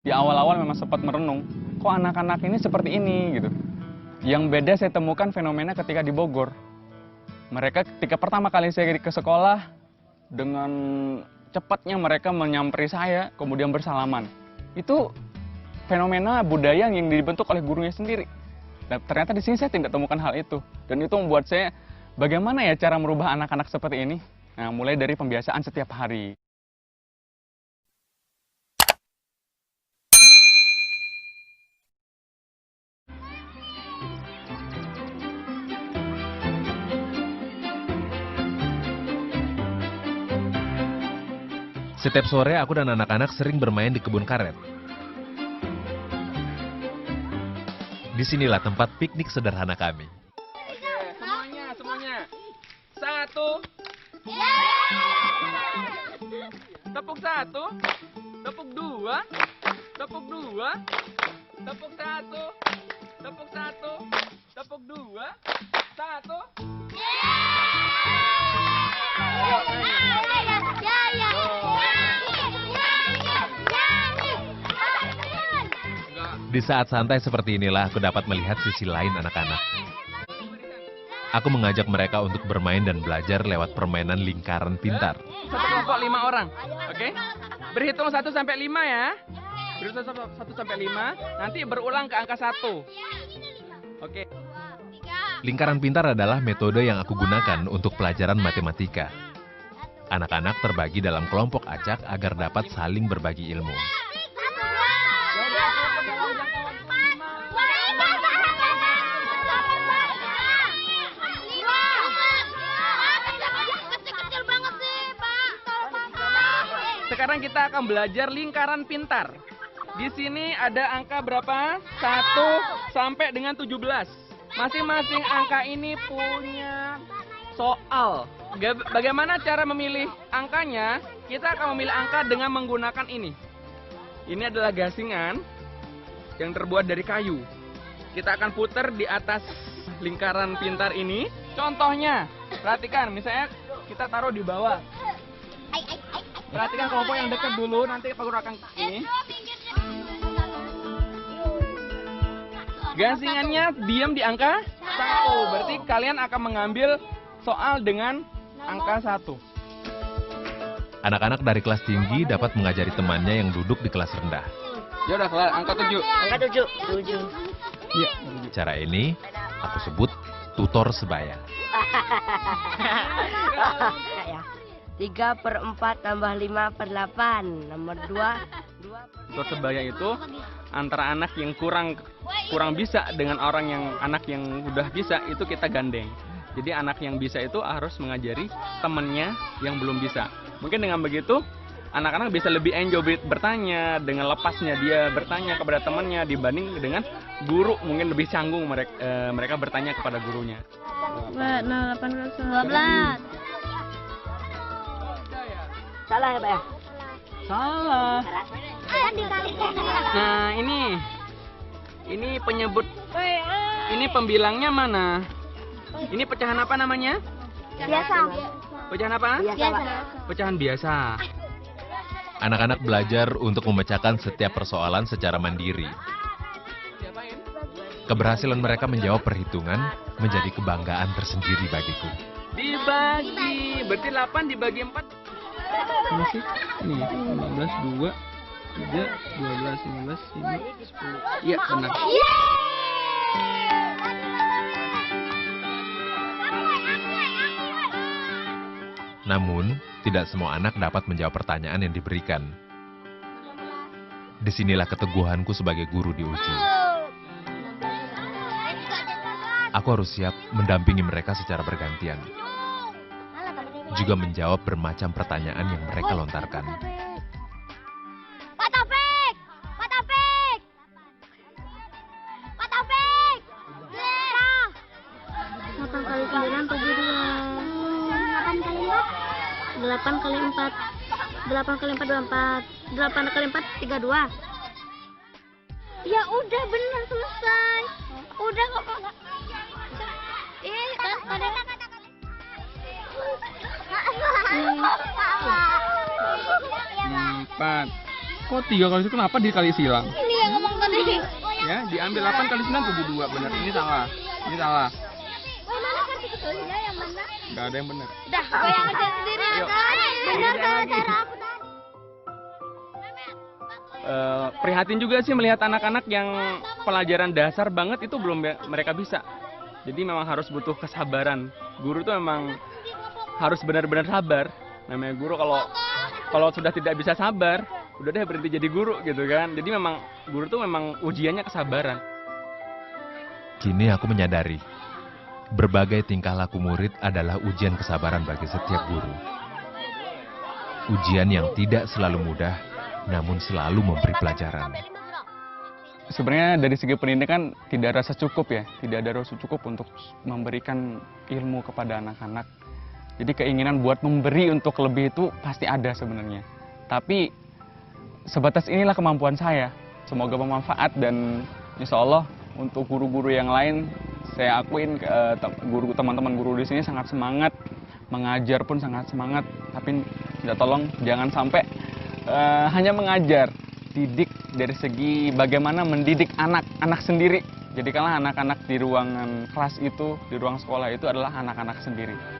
Di awal-awal memang sempat merenung, kok anak-anak ini seperti ini gitu. Yang beda saya temukan fenomena ketika di Bogor. Mereka ketika pertama kali saya ke sekolah, dengan cepatnya mereka menyamperi saya, kemudian bersalaman. Itu fenomena budaya yang dibentuk oleh gurunya sendiri. Dan ternyata di sini saya tidak temukan hal itu. Dan itu membuat saya, bagaimana ya cara merubah anak-anak seperti ini? Nah, mulai dari pembiasaan setiap hari. Setiap sore aku dan anak-anak sering bermain di kebun karet. Disinilah tempat piknik sederhana kami. Oke, semuanya. 1. Tepuk 1. Tepuk 2. Tepuk 2. Tepuk 1. Tepuk 1. Tepuk 2. 1. Di saat santai seperti inilah aku dapat melihat sisi lain anak-anak. Aku mengajak mereka untuk bermain dan belajar lewat permainan lingkaran pintar. Satu kelompok 5 orang, oke? Berhitung 1 sampai 5 ya. Berhitung 1 sampai 5, nanti berulang ke angka 1. Oke. Lingkaran pintar adalah metode yang aku gunakan untuk pelajaran matematika. Anak-anak terbagi dalam kelompok acak agar dapat saling berbagi ilmu. Sekarang kita akan belajar lingkaran pintar. Di sini ada angka berapa? 1 sampai dengan 17. Masing-masing angka ini punya soal. Bagaimana cara memilih angkanya? Kita akan memilih angka dengan menggunakan ini. Ini adalah gasingan yang terbuat dari kayu. Kita akan putar di atas lingkaran pintar ini. Contohnya, perhatikan, misalnya kita taruh di bawah. Perhatikan kelompok yang dekat dulu, nanti Pak Guru akan ini. Gasingannya diam di angka 1. Berarti kalian akan mengambil soal dengan angka 1. Anak-anak dari kelas tinggi dapat mengajari temannya yang duduk di kelas rendah. Ya udah kelar, angka 7. Angka 7. Iya. Cara ini aku sebut tutor sebaya. 3/4 tambah 5/8. Nomor 2. Tutor sebaya itu antara anak yang kurang bisa dengan anak yang udah bisa, itu kita gandeng. Jadi anak yang bisa itu harus mengajari temannya yang belum bisa. Mungkin dengan begitu anak-anak bisa lebih enjoy bertanya, dengan lepasnya dia bertanya kepada temannya dibanding dengan guru mungkin lebih canggung mereka bertanya kepada gurunya. 12. Salah ya, Pak ya? Salah. Nah, ini penyebut, ini pembilangnya mana? Ini pecahan apa namanya? Biasa. Pecahan apa? Biasa, Pak. Pecahan biasa. Anak-anak belajar untuk memecahkan setiap persoalan secara mandiri. Keberhasilan mereka menjawab perhitungan menjadi kebanggaan tersendiri bagiku. Dibagi, berarti 8 dibagi 4. Masih? Ini 15, 2, 3, 12, 15, 5, 10. Iya, benar. Namun, tidak semua anak dapat menjawab pertanyaan yang diberikan. Disinilah keteguhanku sebagai guru diuji. Aku harus siap mendampingi mereka secara bergantian. Juga menjawab bermacam pertanyaan yang mereka lontarkan. Pak Taufik! Pak Taufik! Pak Taufik! 8 kali 9 bagi 2. 8 kali 4. 8 kali 4 24. 8 kali 4 32. Ya udah benar selesai. Udah kok. Kan pada 4, Kok 3 kali 1 kenapa dikali silang? Ini yang ngomong tadi. Ya, diambil 8 kali 9 72 benar. Ini salah. Ini salah. Oh, mana versi kecilnya yang mana? Enggak ada yang benar. Udah, gue yang ngerjain sendiri. Ayo. Benar kalau cara aku tadi. Prihatin juga sih melihat anak-anak yang pelajaran dasar banget itu belum mereka bisa. Jadi memang harus butuh kesabaran. Guru tuh memang harus benar-benar sabar. Namanya guru kalau sudah tidak bisa sabar, udah deh berhenti jadi guru gitu kan. Jadi memang guru tuh memang ujiannya kesabaran. Kini aku menyadari, berbagai tingkah laku murid adalah ujian kesabaran bagi setiap guru. Ujian yang tidak selalu mudah, namun selalu memberi pelajaran. Sebenarnya dari segi pendidikan tidak rasa cukup ya, tidak ada rasa cukup untuk memberikan ilmu kepada anak-anak. Jadi keinginan buat memberi untuk lebih itu pasti ada sebenarnya. Tapi sebatas inilah kemampuan saya. Semoga bermanfaat dan insya Allah untuk guru-guru yang lain, saya akuin teman-teman guru di sini sangat semangat, mengajar pun sangat semangat. Tapi minta tolong jangan sampai hanya mengajar, didik dari segi bagaimana mendidik anak-anak sendiri. Jadi karena anak-anak di ruangan kelas itu, di ruang sekolah itu adalah anak-anak sendiri.